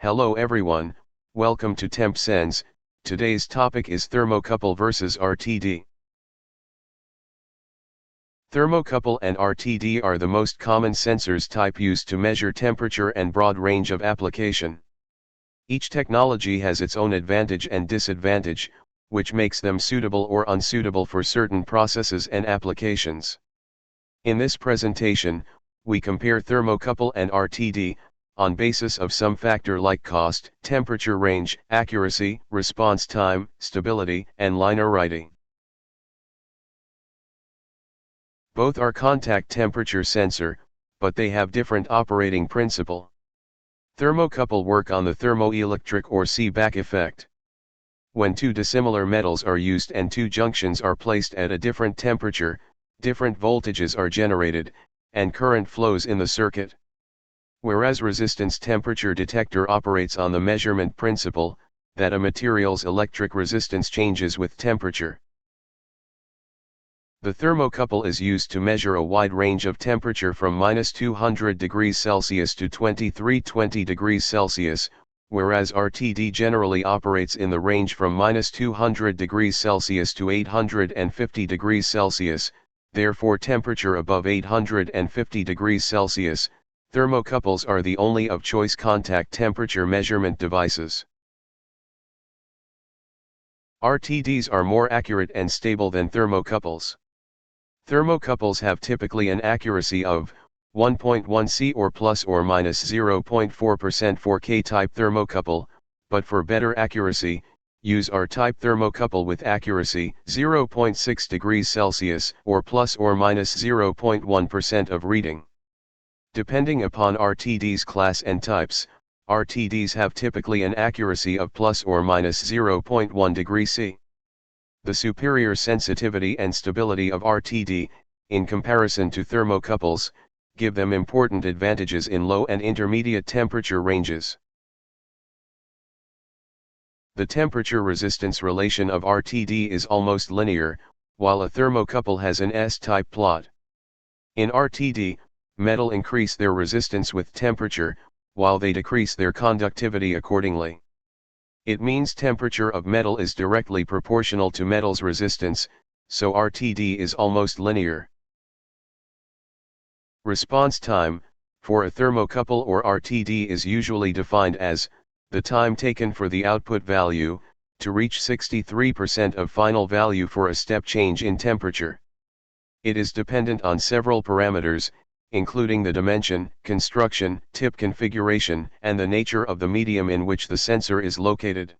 Hello everyone, welcome to Tempsens. Today's topic is thermocouple versus RTD. Thermocouple and RTD are the most common sensors type used to measure temperature and broad range of application. Each technology has its own advantage and disadvantage, which makes them suitable or unsuitable for certain processes and applications. In this presentation, we compare thermocouple and RTD, on basis of some factor like cost, temperature range, accuracy, response time, stability, and linearity. Both are contact temperature sensor, but they have different operating principle. Thermocouple work on the thermoelectric or Seebeck effect. When two dissimilar metals are used and two junctions are placed at a different temperature, different voltages are generated, and current flows in the circuit. Whereas resistance temperature detector operates on the measurement principle, that a material's electric resistance changes with temperature. The thermocouple is used to measure a wide range of temperature from -200 degrees Celsius to 2320 degrees Celsius, whereas RTD generally operates in the range from -200 degrees Celsius to 850 degrees Celsius, therefore temperature above 850 degrees Celsius, thermocouples are the only of choice contact temperature measurement devices. RTDs are more accurate and stable than thermocouples. Thermocouples have typically an accuracy of 1.1 C or plus or minus 0.4% for K-type thermocouple, but for better accuracy, use R-type thermocouple with accuracy 0.6 degrees Celsius or plus or minus 0.1% of reading. Depending upon RTD's class and types, RTDs have typically an accuracy of plus or minus 0.1 degree C. The superior sensitivity and stability of RTD, in comparison to thermocouples, give them important advantages in low and intermediate temperature ranges. The temperature-resistance relation of RTD is almost linear, while a thermocouple has an S-type plot. In RTD, metal increase their resistance with temperature, while they decrease their conductivity accordingly. It means temperature of metal is directly proportional to metal's resistance, so RTD is almost linear. Response time, for a thermocouple or RTD is usually defined as, the time taken for the output value, to reach 63% of final value for a step change in temperature. It is dependent on several parameters, including the dimension, construction, tip configuration, and the nature of the medium in which the sensor is located.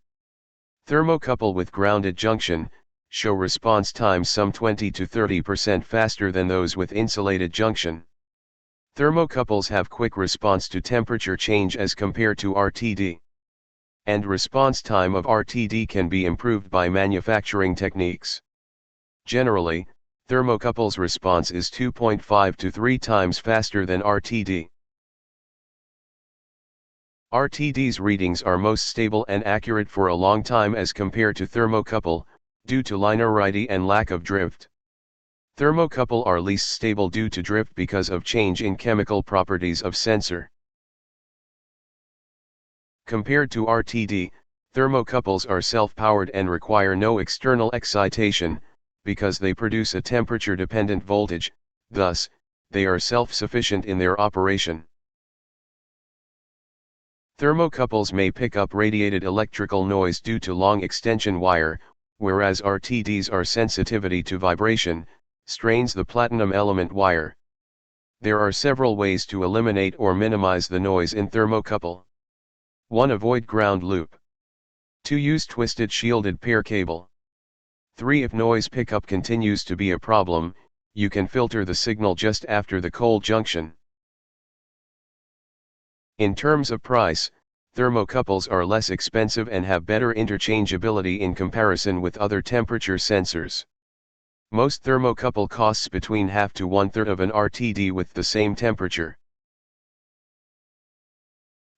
Thermocouple with grounded junction, show response times some 20 to 30% faster than those with insulated junction. Thermocouples have quick response to temperature change as compared to RTD. And response time of RTD can be improved by manufacturing techniques. Generally, thermocouple's response is 2.5 to 3 times faster than RTD. RTD's readings are most stable and accurate for a long time as compared to thermocouple, due to linearity and lack of drift. Thermocouple are least stable due to drift because of change in chemical properties of sensor. Compared to RTD, thermocouples are self-powered and require no external excitation, because they produce a temperature-dependent voltage, thus, they are self-sufficient in their operation. Thermocouples may pick up radiated electrical noise due to long extension wire, whereas RTDs are sensitivity to vibration, strains the platinum element wire. There are several ways to eliminate or minimize the noise in thermocouple. 1. Avoid ground loop. 2. Use twisted shielded pair cable. 3. If noise pickup continues to be a problem, you can filter the signal just after the cold junction. In terms of price, thermocouples are less expensive and have better interchangeability in comparison with other temperature sensors. Most thermocouple costs between half to one-third of an RTD with the same temperature.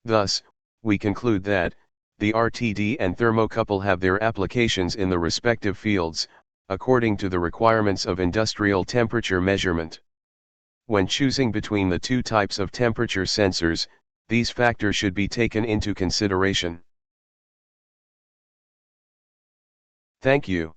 Thus, we conclude that, the RTD and thermocouple have their applications in the respective fields, according to the requirements of industrial temperature measurement. When choosing between the two types of temperature sensors, These factors should be taken into consideration. Thank you.